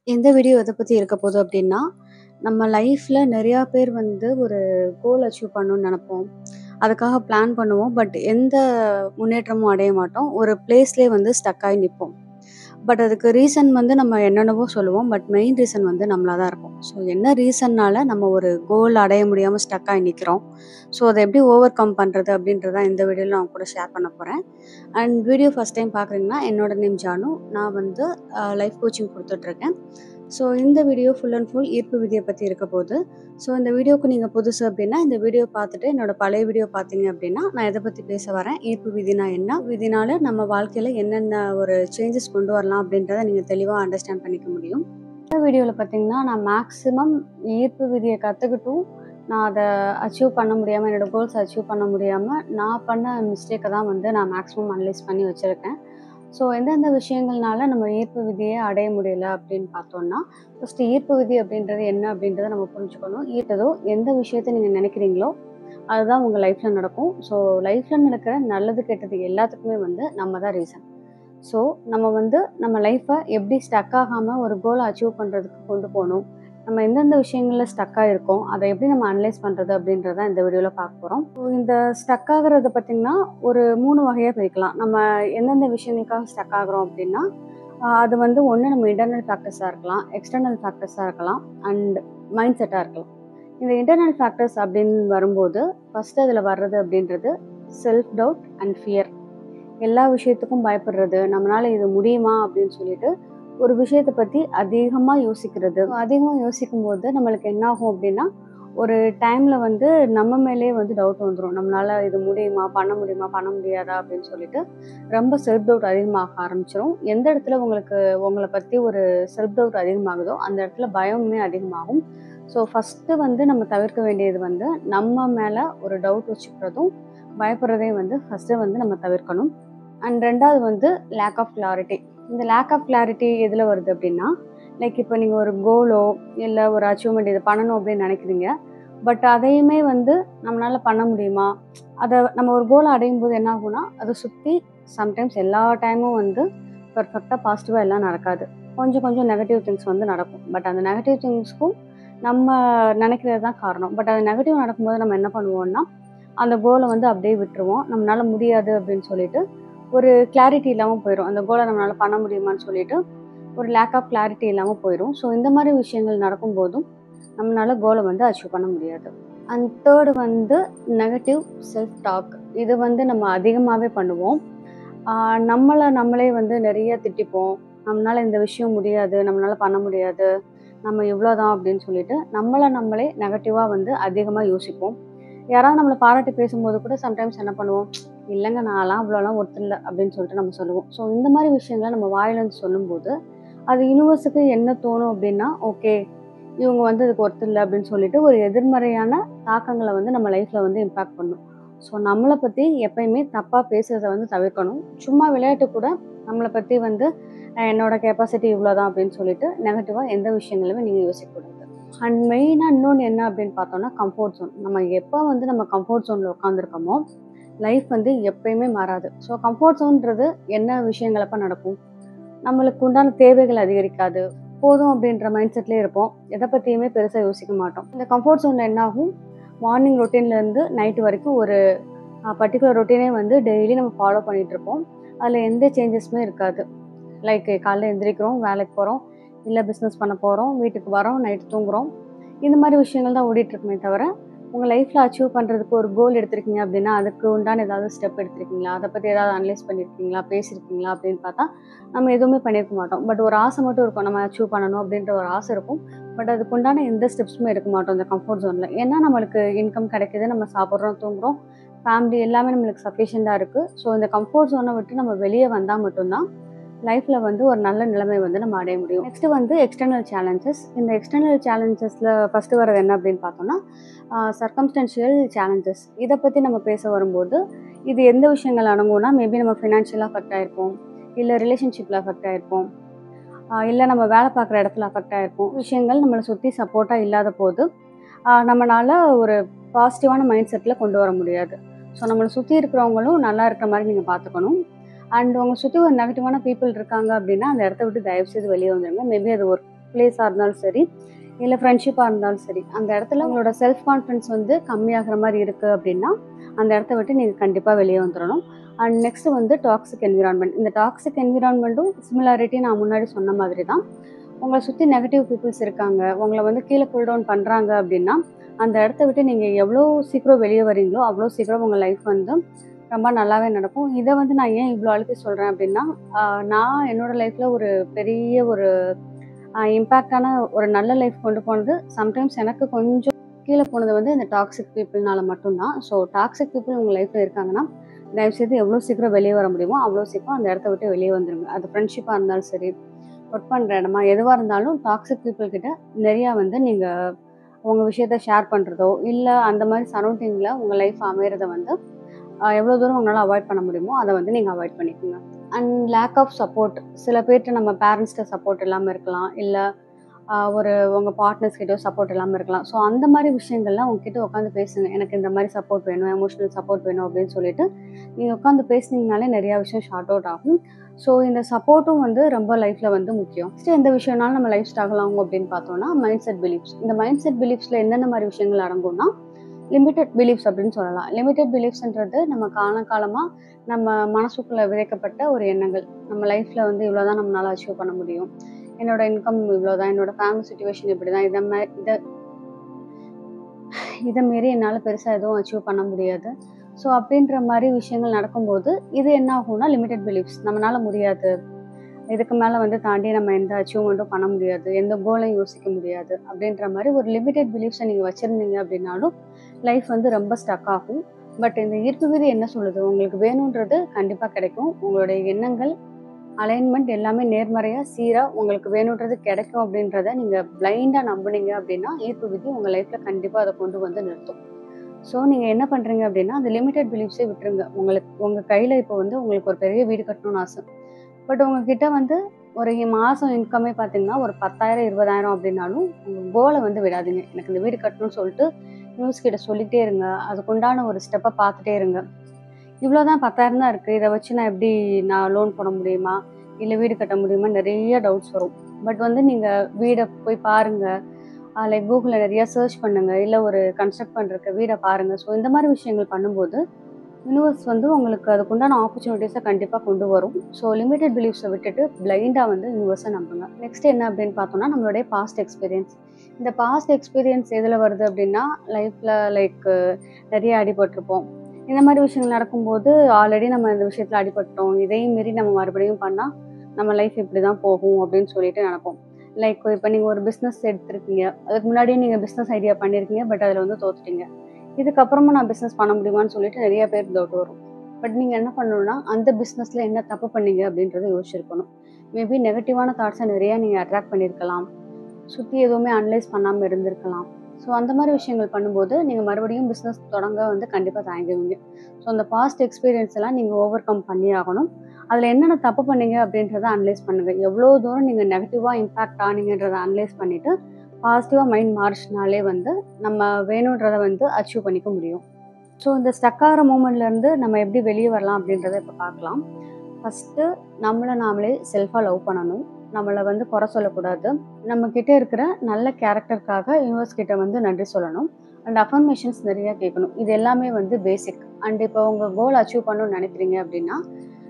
எந்த வீடியோ எத பத்தி இருக்க போது அப்டின்னா, நம்ம லைஃப்ல நெறையா பேர் வந்து ஒரு கோல் அச்சீவ் பண்ணணும்னு நெனைப்போம். அதுக்காக பிளான் பண்ணுவோம். பட் எந்த முன்னேற்றமும் அடைய மாட்டோம். ஒரு பிளேஸ்லயே வந்து ஸ்டக் ஆயி நிப்போம். பட் அதுக்கு ரீசன் வந்து நம்ம என்னென்னவோ சொல்லுவோம். பட் மெயின் ரீசன் வந்து நம்மளா தான் இருக்கும். ஸோ என்ன ரீசன்னால நம்ம ஒரு கோல் அடைய முடியாம ஸ்டக் ஆயி நிக்கிறோம். ஸோ அத எப்படி ஓவர் கம் பண்றது அப்படின்றத இந்த வீடியோல நான் உங்க கூட ஷேர் பண்ண போறேன். அண்ட் வீடியோ ஃபர்ஸ்ட் டைம் பார்க்குறீங்கன்னா, என்னோட நேம் ஜானு. நான் வந்து லைஃப் கோச்சிங் குடுத்துட்ருக்கேன். ஸோ இந்த வீடியோ ஃபுல் அண்ட் ஃபுல் ஈர்ப்பு விதிய பத்தி இருக்க போது. ஸோ இந்த வீடியோக்கு நீங்க புதுசு அப்டின்னா, இந்த வீடியோ பார்த்துட்டு என்னோட பழைய வீடியோ பார்த்தீங்க அப்டின்னா, நான் எத பத்தி பேச வரேன், ஈர்ப்பு விதினா என்ன? விதினால நம்ம வாழ்க்கையில என்னென்ன ஒரு சேஞ்சஸ் கொண்டு வரலாம் அப்டின்றத நீங்க தெளிவா அண்டர்ஸ்டாண்ட் பண்ணிக்க முடியும். இந்த வீடியோல பார்த்தீங்கன்னா, நான் மேக்ஸிமம் ஈர்ப்பு விதிய கத்துக்கிட்டும், நான் அத அச்சீவ் பண்ண முடியாம, என்னோட கோல்ஸ அச்சீவ் பண்ண முடியாம, நான் பண்ண மிஸ்டேக்க தான் வந்து நான் மேக்ஸிமம் அனலைஸ் பண்ணி வச்சிருக்கேன். ஸோ எந்தெந்த விஷயங்கள்னால நம்ம ஈர்ப்பு விதிய அடைய முடியல அப்படின்னு பார்த்தோம்னா, ஃபர்ஸ்ட்டு ஈர்ப்பு விதி அப்படின்றது என்ன அப்படின்றத நம்ம புரிஞ்சுக்கணும். ஈர்த்ததோ எந்த விஷயத்த நீங்க நினைக்கிறீங்களோ, அதுதான் உங்க லைஃப்ல நடக்கும். ஸோ லைஃப்ல நடக்கிற நல்லது, கெட்டது எல்லாத்துக்குமே வந்து நம்ம தான் ரீசன். ஸோ நம்ம வந்து நம்ம லைஃப்ப எப்படி ஸ்டக் ஆகாம ஒரு கோல அச்சீவ் பண்றதுக்கு கொண்டு போணும். நம்ம எந்தெந்த விஷயங்கள்ல ஸ்டக் ஆயிருக்கோம், அத எப்படி நம்ம அனலைஸ் பண்றது அப்படின்றத இந்த வீடியோல பார்க்க போறோம். ஸோ இந்த ஸ்டக் ஆகுறத பார்த்தீங்கன்னா, ஒரு 3 வகையா பிரிக்கலாம். நம்ம எந்தெந்த விஷயங்களுக்காக ஸ்டக் ஆகுறோம் அப்படின்னா, அது வந்து ஒண்ணு நம்ம இன்டர்னல் ஃபேக்டர்ஸா இருக்கலாம், எக்ஸ்டர்னல் ஃபேக்டர்ஸா இருக்கலாம், அண்ட் மைண்ட் செட்டா இருக்கலாம். இந்த இன்டர்னல் ஃபேக்டர்ஸ் அப்படின்னு வரும்போது, ஃபர்ஸ்ட் அதுல வர்றது அப்படின்றது செல்ஃப் டவுட் அண்ட் ஃபியர். எல்லா விஷயத்துக்கும் பயப்படுறது, நம்மளால இது முடியுமா அப்படின்னு சொல்லிட்டு, ஒரு விஷயத்த பத்தி அதிகமா யோசிக்கிறது. அதிகமா யோசிக்கும்போது நம்மளுக்கு என்ன ஆகும் அப்படின்னா, ஒரு டைம்ல வந்து நம்ம மேலேயே வந்து டவுட் வந்துரும். நம்மளால இது முடியுமா? பண்ண முடியுமா? பண்ண முடியாதா? அப்படின்னு சொல்லிட்டு ரொம்ப செல்ஃப் டவுட் அதிகமாக ஆரம்பிச்சுரும். எந்த இடத்துல உங்களுக்கு உங்கள பத்தி ஒரு செல்ஃப் டவுட் அதிகமாகுதோ, அந்த இடத்துல பயமுமே அதிகமாகும். ஸோ ஃபர்ஸ்ட்டு வந்து நம்ம தவிர்க்க வேண்டியது வந்து, நம்ம மேல ஒரு டவுட் வச்சுக்கிறதும், பயப்படுறதையும் வந்து ஃபர்ஸ்ட்டு வந்து நம்ம தவிர்க்கணும். அண்ட் 2வது வந்து லேக் ஆஃப் கிளாரிட்டி. இந்த லேக் ஆஃப் கிளாரிட்டி எதில வருது அப்படின்னா, லைக் இப்போ நீங்க ஒரு கோலோ, இல்ல ஒரு அச்சீவ்மெண்ட் இது பண்ணணும் அப்படின்னு நினைக்கிறீங்க. பட் அதையுமே வந்து நம்மளால பண்ண முடியுமா? அத நம்ம ஒரு கோல அடையும் போது என்ன ஆகும்னா, அத சுத்தி சம்டைம்ஸ் எல்லா டைமும் வந்து பெர்ஃபெக்ட்டா, பாசிட்டிவா எல்லாம் நடக்காது. கொஞ்சம் கொஞ்சம் நெகட்டிவ் திங்ஸ் வந்து நடக்கும். பட் அந்த நெகட்டிவ் திங்ஸ்க்கும் நம்ம நினைக்கிறது தான் காரணம். பட் அது நெகட்டிவ் நடக்கும்போது நம்ம என்ன பண்ணுவோம்னா, அந்த கோல வந்து அப்படியே விட்டுருவோம். நம்மளால முடியாது அப்படின்னு சொல்லிட்டு ஒரு கிளாரிட்டி இல்லாம போயிரும். அந்த கோல நம்மளால பண்ண முடியுமான்னு சொல்லிட்டு, ஒரு லேக் ஆஃப் கிளாரிட்டி இல்லாம போயிரும். ஸோ இந்த மாரி விஷயங்கள் நடக்கும்போதும், நம்மளால கோல வந்து அச்சீவ் பண்ண முடியாது. அண்ட் 3 வந்து நெகட்டிவ் செல்ஃப் டாக். இது வந்து நம்ம அதிகமாவே பண்ணுவோம். ஆ நம்மள நம்மளே வந்து நெறைய திட்டிப்போம். நம்மளால இந்த விஷயம் முடியாது, நம்மளால பண்ண முடியாது, நம்ம இவ்வளோதான் அப்படின்னு சொல்லிட்டு, நம்மள நம்மளே நெகட்டிவா வந்து அதிகமா யோசிப்போம். யாராவது நம்மள பாராட்டி பேசும்போது கூட சம்டைம்ஸ் என்ன பண்ணுவோம், "இல்லங்க நான்லாம் அவ்வளோலாம் ஒர்த் இல்ல" அப்படின்னு சொல்லிட்டு நம்ம சொல்லுவோம். ஸோ இந்த மாரி விஷயங்கள நம்ம வாயிலருந்து சொல்லும்போது, அது யுனிவர்ஸுக்கு என்ன தோணும் அப்படின்னா, ஓகே இவங்க வந்து இதுக்கு ஒர்த் இல்ல அப்படின்னு சொல்லிட்டு ஒரு எதிர்மறையான தாக்கங்கள வந்து நம்ம லைஃப்ல வந்து இம்பாக்ட் பண்ணும். ஸோ நம்மள பத்தி எப்பயுமே தப்பா பேசுறத வந்து தவிர்க்கணும். சும்மா விளையாட்டு கூட நம்மள பத்தி வந்து என்னோட கெப்பாசிட்டி இவ்வளோதான் அப்படின்னு சொல்லிட்டு நெகட்டிவா எந்த விஷயங்களுமே நீங்க யோசிக்கக்கூடாது. அண்ட் மெயினா இன்னொன்னு என்ன அப்படின்னு பார்த்தோம்னா, கம்ஃபோர்ட் ஜோன். நம்ம எப்ப வந்து நம்ம கம்ஃபோர்ட் ஜோன்ல உட்காந்துருக்கோமோ, லைஃப் வந்து எப்பயுமே மாறாது. ஸோ கம்ஃபோர்ட் ஜோன்றது என்ன விஷயங்கள் அப்ப நடக்கும்? நம்மளுக்கு உண்டான தேவைகள் அதிகரிக்காது. போதும் அப்படின்ற மைண்ட் செட்லயே இருப்போம். எத பத்தியுமே பெருசா யோசிக்க மாட்டோம். இந்த கம்ஃபோர்ட் ஜோன்ல என்ன ஆகும்? மார்னிங் ரொட்டீன்ல இருந்து நைட் வரைக்கும் ஒரு பர்ட்டிகுலர் ரொட்டீனே வந்து டெய்லி நம்ம ஃபாலோ பண்ணிட்டு இருப்போம். அதுல எந்த சேஞ்சஸுமே இருக்காது. லைக் காலைல எந்திரிக்கிறோம், வேலைக்கு போறோம், இல்ல பிசினஸ் பண்ண போறோம், வீட்டுக்கு வரோம், நைட் தூங்குறோம். இந்த மாரி விஷயங்கள் தான் ஓடிட்டு இருக்குமே தவிர, உங்க லைஃப்ல அச்சீவ் பண்றதுக்கு ஒரு கோல் எடுத்திருக்கீங்க அப்படின்னா, அதுக்கு உண்டான ஏதாவது ஸ்டெப் எடுத்திருக்கீங்களா? அத பத்தி ஏதாவது அனலைஸ் பண்ணியிருக்கீங்களா? பேசியிருக்கீங்களா? அப்படின்னு பார்த்தா, நம்ம எதுவுமே பண்ணியிருக்க மாட்டோம். பட் ஒரு ஆசை மட்டும் இருக்கும். நம்ம அச்சீவ் பண்ணணும் அப்படின்ற ஒரு ஆசை இருக்கும். பட் அதுக்கு உண்டான எந்த ஸ்டெப்ஸுமே எடுக்க மாட்டோம் இந்த கம்ஃபோர்ட் ஜோன்ல. ஏன்னா நம்மளுக்கு இன்கம் கிடைக்குது, நம்ம சாப்பிடுறோம், தூங்குறோம், ஃபேமிலி எல்லாமே நம்மளுக்கு சஃபிஷியன்ட்டா இருக்கு. ஸோ இந்த கம்ஃபோர்ட் ஜோன விட்டு நம்ம வெளிய வந்தா மட்டும் தான் லைஃப்ல வந்து ஒரு நல்ல நிலைமை வந்து நம்ம அடைய முடியும். நெக்ஸ்ட் வந்து எக்ஸ்டர்னல் சேலஞ்சஸ். இந்த எக்ஸ்டர்னல் சேலஞ்சஸ்ல ஃபர்ஸ்ட் வரது என்ன அப்படின்னு பார்த்தோம்னா, சர்க்கம்ஸ்டன்ஷியல் சேலஞ்சஸ். இத பத்தி நம்ம பேச வரும்போது, இது எந்த விஷயங்கள் அடங்கும்னா, மேபி நம்ம ஃபினான்ஷியலா அஃபெக்ட் ஆயிருப்போம், இல்ல ரிலேஷன்ஷிப்ல அஃபெக்ட் ஆயிருப்போம், இல்ல நம்ம வேலை பார்க்குற இடத்துல அஃபெக்ட் ஆயிருப்போம். விஷயங்கள் நம்மள சுத்தி சப்போர்ட்டா இல்லாத போது, நம்மனால ஒரு பாசிட்டிவான மைண்ட் செட்ல கொண்டு வர முடியாது. ஸோ நம்மள சுத்தி இருக்கிறவங்களும் நல்லா இருக்கிற மாரி நீங்க பார்த்துக்கணும். அண்ட் உங்கள சுத்தி ஒரு நெகட்டிவான பீப்பிள் இருக்காங்க அப்படின்னா, அந்த இடத்த விட்டு தயவு செய்து வெளிய வந்துருங்க. மேபி அது ஒர்க் பிளேஸாக இருந்தாலும் சரி, இல்லை ஃப்ரெண்ட்ஷிப்பாக இருந்தாலும் சரி, அந்த இடத்துல உங்களோட செல்ஃப் கான்ஃபிடன்ஸ் வந்து கம்மியாகிற மாதிரி இருக்குது அப்படின்னா அந்த இடத்த விட்டு நீங்கள் கண்டிப்பாக வெளியே வந்துடணும். அண்ட் நெக்ஸ்ட் வந்து டாக்ஸிக் என்விரான்மெண்ட். இந்த டாக்ஸிக் என்விரான்மெண்ட்டும் சிமிலாரிட்டி நான் முன்னாடி சொன்ன மாதிரி தான். உங்களை சுற்றி நெகட்டிவ் பீப்புள்ஸ் இருக்காங்க, உங்களை வந்து கீழே புல் டவுன் பண்ணுறாங்க அப்படின்னா அந்த இடத்த விட்டு நீங்கள் எவ்வளோ சீக்கிரம் வெளியே வரீங்களோ அவ்வளோ சீக்கிரம் உங்கள் லைஃப் வந்து ரொம்ப நல்லாவே நடக்கும். இதை வந்து நான் ஏன் இவ்வளோ அழுத்தி சொல்கிறேன் அப்படின்னா, நான் என்னோடய லைஃப்பில் ஒரு பெரிய ஒரு இம்பேக்டான ஒரு நல்ல லைஃப் கொண்டு போனது சம்டைம்ஸ் எனக்கு கொஞ்சம் கீழே போனது வந்து இந்த டாக்ஸிக் பீப்புள்னால மட்டும்தான். ஸோ டாக்ஸிக் பீப்புள் உங்கள் லைஃப்பில் இருக்காங்கன்னா தயவுசெய்து எவ்வளோ சீக்கிரம் வெளியே வர முடியுமோ அவ்வளோ சீக்கிரம் அந்த இடத்த விட்டு வெளியே வந்துடுங்க. அது ஃப்ரெண்ட்ஷிப்பாக இருந்தாலும் சரி, ஒர்க் பண்ணுற இடமா எதுவாக இருந்தாலும் டாக்ஸிக் பீப்புள் கிட்ட நிறையா வந்து நீங்கள் உங்கள் விஷயத்த ஷேர் பண்ணுறதோ இல்லை அந்த மாதிரி சரௌண்டிங்கில் உங்கள் லைஃப் அமைகிறத வந்து எவ்வளோ தூரம் உங்களால் அவாய்ட் பண்ண முடியுமோ அதை வந்து நீங்கள் அவாய்ட் பண்ணிக்கோங்க. And lack of support. சில பேர்கிட்ட நம்ம பேரண்ட்ஸ்கிட்ட சப்போர்ட் இல்லாமல் இருக்கலாம், இல்லை உங்கள் பார்ட்னர்ஸ் கிட்ட சப்போர்ட் இல்லாமல் இருக்கலாம். ஸோ அந்த மாதிரி விஷயங்கள்லாம் உங்ககிட்ட உட்காந்து பேசுங்க. எனக்கு இந்த மாதிரி சப்போர்ட் வேணும், எமோஷனல் சப்போர்ட் வேணும் அப்படின்னு சொல்லிட்டு நீங்கள் உட்காந்து பேசுனீங்கனாலே நிறையா விஷயம் ஷார்ட் அவுட் ஆகும். ஸோ இந்த சப்போர்ட்டும் வந்து ரொம்ப லைஃப்பில் வந்து முக்கியம். நெக்ஸ்ட் எந்த விஷயம்னாலும் நம்ம லைஃப் ஸ்ட்ரகிள் ஆகும் அப்படின்னு பார்த்தோம்னா மைண்ட் செட் பிலீஃப்ஸ். இந்த மைண்ட் செட் பிலீஃப்ஸில் என்னென்ன மாதிரி விஷயங்கள் அடங்கும்னா லிமிட்டட் பிலீஃப்ஸ் அப்படின்னு சொல்லலாம். லிமிட்டட் பிலீஃப்ஸ்ன்றது நம்ம காலமாக நம்ம மனசுக்குள்ளே விதைக்கப்பட்ட ஒரு எண்ணங்கள். நம்ம லைஃப்பில் வந்து இவ்வளோ தான் நம்மளால் அச்சீவ் பண்ண முடியும், என்னோட இன்கம் இவ்வளோ தான், என்னோட ஃபேமிலி சுச்சுவேஷன் இப்படி தான், இதை மாரி என்னால் பெருசாக எதுவும் அச்சீவ் பண்ண முடியாது. ஸோ அப்படின்ற மாதிரி விஷயங்கள் நடக்கும்போது இது என்ன ஆகும்னா லிமிட்டட் பிலீஃப்ஸ். நம்மளால் முடியாது, இதுக்கு மேலே வந்து தாண்டி நம்ம எந்த அச்சீவ்மெண்ட்டும் பண்ண முடியாது, எந்த கோலையும் யோசிக்க முடியாது அப்படின்ற மாதிரி ஒரு லிமிட்டட் பிலீஃப்ஸை நீங்கள் வச்சுருந்தீங்க அப்படின்னாலும் லைஃப் வந்து ரொம்ப ஸ்டக் ஆகும். பட் இந்த ஈர்ப்பு விதி என்ன சொல்லுது, உங்களுக்கு வேணுன்றது கண்டிப்பாக கிடைக்கும். உங்களுடைய எண்ணங்கள் அலைன்மெண்ட் எல்லாமே நேர்மறையாக சீராக உங்களுக்கு வேணுன்றது கிடைக்கும் அப்படின்றத நீங்கள் பிளைண்டாக நம்புனீங்க அப்படின்னா ஈர்ப்பு விதி உங்கள் லைஃப்பில் கண்டிப்பாக அதை கொண்டு வந்து நிறுத்தும். ஸோ நீங்கள் என்ன பண்ணுறீங்க அப்படின்னா அந்த லிமிட்டட் பிலீஃப்ஸே விட்டுருங்க. உங்கள் கையில் இப்போ வந்து உங்களுக்கு ஒரு பெரிய வீடு கட்டணும்னு ஆசை, பட் உங்ககிட்ட வந்து ஒரு மாதம் இன்கமே பார்த்தீங்கன்னா ஒரு 10,000 20,000 அப்படின்னாலும் உங்கள் கோலை வந்து விடாதீங்க. எனக்கு இந்த வீடு கட்டணும்னு சொல்லிட்டு நியூஸ் கிட்ட சொல்லிகிட்டே இருங்க, அதுக்குண்டான ஒரு ஸ்டெப்பை பார்த்துட்டே இருங்க. இவ்வளோதான் 10,000 தான் இருக்குது, இதை வச்சு நான் லோன் போட முடியுமா, இல்லை வீடு கட்ட முடியுமா, நிறைய டவுட்ஸ் வரும். பட் வந்து நீங்கள் வீடை போய் பாருங்கள், லைக் கூகுளில் நிறையா சர்ச் பண்ணுங்கள், இல்லை ஒரு கன்ஸ்ட்ரக்ட் பண்ணுறக்கு வீடை பாருங்கள். ஸோ இந்த மாதிரி விஷயங்கள் பண்ணும்போது யூனிவர்ஸ் வந்து உங்களுக்கு அதுக்குண்டான ஆப்பர்ச்சுனிட்டிஸை கண்டிப்பாக கொண்டு வரும். ஸோ லிமிட்டட் பிலீஃப்ஸை விட்டுட்டு பிளைண்டாக வந்து யூனிவர்ஸை நம்புங்க. நெக்ஸ்ட் என்ன அப்படின்னு பார்த்தோம்னா நம்மளுடைய பாஸ்ட் எக்ஸ்பீரியன்ஸ். இந்த பாஸ்ட் எக்ஸ்பீரியன்ஸ் எதில் வருது அப்படின்னா லைஃப்பில் லைக் நிறைய அடிபட்டிருப்போம். இந்த மாதிரி விஷயங்கள் நடக்கும்போது ஆல்ரெடி நம்ம இந்த விஷயத்தில் அடிபட்டோம், இதையும் மீறி நம்ம மறுபடியும் பண்ணால் நம்ம லைஃப் இப்படி தான் போகும் அப்படின்னு சொல்லிட்டு நினைப்போம். லைக் இப்போ நீங்கள் ஒரு பிஸ்னஸ் எடுத்துருக்கீங்க, அதுக்கு முன்னாடியே நீங்கள் பிஸ்னஸ் ஐடியா பண்ணியிருக்கீங்க, பட் அதில் வந்து தோத்துட்டீங்க. இதுக்கப்புறமா நான் பிஸ்னஸ் பண்ண முடியுமான்னு சொல்லிட்டு நிறைய பேர் டவுட் வரும். பட் நீங்கள் என்ன பண்ணணும்னா அந்த பிஸ்னஸில் என்ன தப்பு பண்ணீங்க அப்படின்றத யோசிச்சிருக்கணும். மேபி நெகட்டிவான தாட்ஸை நிறையா நீங்கள் அட்ராக்ட் பண்ணியிருக்கலாம், சுற்றி எதுவுமே அனலைஸ் பண்ணாமல் இருந்திருக்கலாம். ஸோ அந்த மாதிரி விஷயங்கள் பண்ணும்போது நீங்கள் மறுபடியும் பிஸ்னஸ் தொடங்க வந்து கண்டிப்பாக தயங்குவீங்க. ஸோ அந்த பாஸ்ட் எக்ஸ்பீரியன்ஸ் எல்லாம் நீங்கள் ஓவர் கம் பண்ணி ஆகணும். அதில் என்னென்ன தப்பு பண்ணீங்க அப்படின்றத அனலைஸ் பண்ணுங்கள். எவ்வளோ தூரம் நீங்கள் நெகட்டிவாக இம்பேக்ட் ஆனீங்கன்றதை அனலைஸ் பண்ணிவிட்டு பாசிட்டிவாக மைண்ட் மாறிச்சினாலே வந்து நம்ம வேணுன்றதை வந்து அச்சீவ் பண்ணிக்க முடியும். ஸோ இந்த ஸ்டக் ஆகிற மூமெண்ட்லேருந்து நம்ம எப்படி வெளியே வரலாம் அப்படின்றத இப்போ பார்க்கலாம். ஃபஸ்ட்டு நம்மளை நாமளே செல்ஃபாக லவ் பண்ணணும். நம்மளை வந்து குறை சொல்லக்கூடாது. நம்மக்கிட்ட இருக்கிற நல்ல கேரக்டருக்காக யூனிவர்ஸ் கிட்ட வந்து நன்றி சொல்லணும். அண்ட் அஃபர்மேஷன்ஸ் நிறையா கேட்கணும். இது எல்லாமே வந்து பேசிக். அண்ட் இப்போ உங்கள் கோல் அச்சீவ் பண்ணணும்னு நினைக்கிறீங்க அப்படின்னா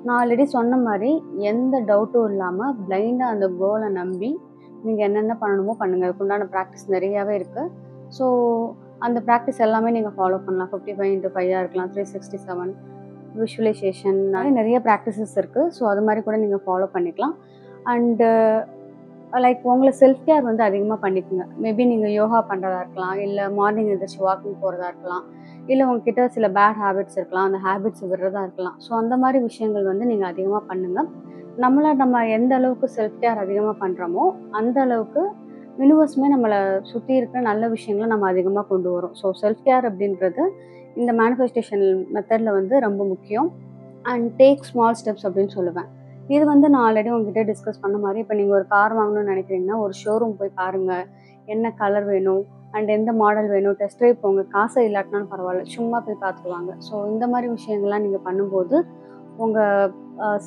நான் ஆல்ரெடி சொன்ன மாதிரி எந்த டவுட்டும் இல்லாமல் பிளைண்டாக அந்த கோலை நம்பி நீங்கள் என்னென்ன பண்ணணுமோ பண்ணுங்கள். அதுக்குண்டான ப்ராக்டிஸ் நிறையாவே இருக்குது. ஸோ அந்த ப்ராக்டிஸ் எல்லாமே நீங்கள் ஃபாலோ பண்ணலாம். 55x5 இருக்கலாம், 367 விஷுவலைசேஷன், நிறைய ப்ராக்டிசஸ் இருக்குது. ஸோ அது மாதிரி கூட நீங்கள் ஃபாலோ பண்ணிக்கலாம். அண்டு லைக் உங்களை செல்ஃப் கேர் வந்து அதிகமாக பண்ணிக்கோங்க. மேபி நீங்கள் யோகா பண்ணுறதா இருக்கலாம், இல்லை மார்னிங் எழுந்திரிச்சு வாக்கிங் போகிறதா இருக்கலாம், இல்லை உங்ககிட்ட சில பேட் ஹேபிட்ஸ் இருக்கலாம், அந்த ஹேபிட்ஸ் விடுறதா இருக்கலாம். ஸோ அந்த மாதிரி விஷயங்கள் வந்து நீங்கள் அதிகமாக பண்ணுங்கள். நம்ம எந்த அளவுக்கு செல்ஃப் கேர் அதிகமாக பண்ணுறோமோ அந்த அளவுக்கு யூனிவர்ஸுமே நம்மளை சுற்றி இருக்கிற நல்ல விஷயங்களை நம்ம அதிகமாக கொண்டு வரும். ஸோ செல்ஃப் கேர் அப்படின்றது இந்த மேனிஃபெஸ்டேஷன் மெத்தடில் வந்து ரொம்ப முக்கியம். அண்ட் டேக் ஸ்மால் ஸ்டெப்ஸ் அப்படின்னு சொல்லுவேன். இது வந்து நான் ஆல்ரெடி உங்ககிட்ட டிஸ்கஸ் பண்ண மாதிரி, இப்போ நீங்கள் ஒரு கார் வாங்கணும்னு நினைக்கிறீங்கன்னா ஒரு ஷோரூம் போய் பாருங்கள், என்ன கலர் வேணும் அண்ட் எந்த மாடல் வேணும், டெஸ்ட் ட்ரைவ் போங்க. காசை இல்லாட்டினாலும் பரவாயில்ல, சும்மா போய் பார்த்துக்குவாங்க. ஸோ இந்த மாதிரி விஷயங்கள்லாம் நீங்கள் பண்ணும்போது உங்கள்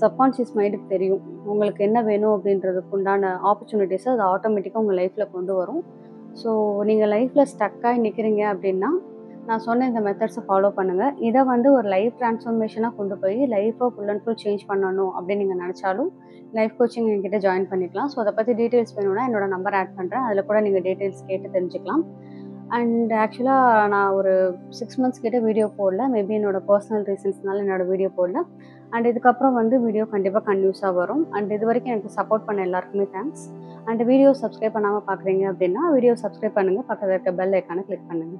சப்கான்ஷியஸ் மைண்டுக்கு தெரியும். உங்களுக்கு என்ன வேணும் அப்படின்றதுக்கு உண்டான ஆப்பர்ச்சுனிட்டீஸ அது ஆட்டோமேட்டிக்கா உங்க லைஃப்ல கொண்டு வரும். ஸோ நீங்க லைஃப்ல ஸ்டக் ஆயி நிக்கிறீங்க அப்படின்னா, நான் சொன்ன இந்த மெத்தட்ஸ ஃபாலோ பண்ணுங்க. இத வந்து ஒரு லைஃப் ட்ரான்ஸ்ஃபர்மேஷனா கொண்டு போய் லைஃப ஃபுல் அண்ட் ஃபுல் சேஞ்ச் பண்ணணும் அப்படின்னு நீங்க நெனச்சாலும், லைஃப் கோச்சிங் என்கிட்ட ஜாயின் பண்ணிக்கலாம். ஸோ அத பத்தி டீட்டெயில்ஸ் வேணும்னா என்னோட நம்பர் ஆட் பண்றேன். அதுல கூட நீங்க டீட்டெயில்ஸ் கேட்டு தெரிஞ்சுக்கலாம். அண்ட் ஆக்சுவலா நான் ஒரு 6 மந்த்ஸ் கிட்ட வீடியோ போடல. மேபி என்னோட பர்சனல் ரீசன்ஸ்னால என்னோட வீடியோ போடல. அண்ட் இதுக்கப்புறம் வந்து வீடியோ கண்டிப்பா கன்டினியூஸா வரும். அண்ட் இதுவரைக்கும் எனக்கு சப்போர்ட் பண்ண எல்லாருக்குமே தேங்க்ஸ். அண்ட் வீடியோ சப்ஸ்கிரைப் பண்ணாம பார்க்குறீங்க அப்படின்னா, வீடியோ சப்ஸ்கிரைப் பண்ணுங்க. பக்கத்துல இருக்க பெல் ஐகான கிளிக் பண்ணுங்க.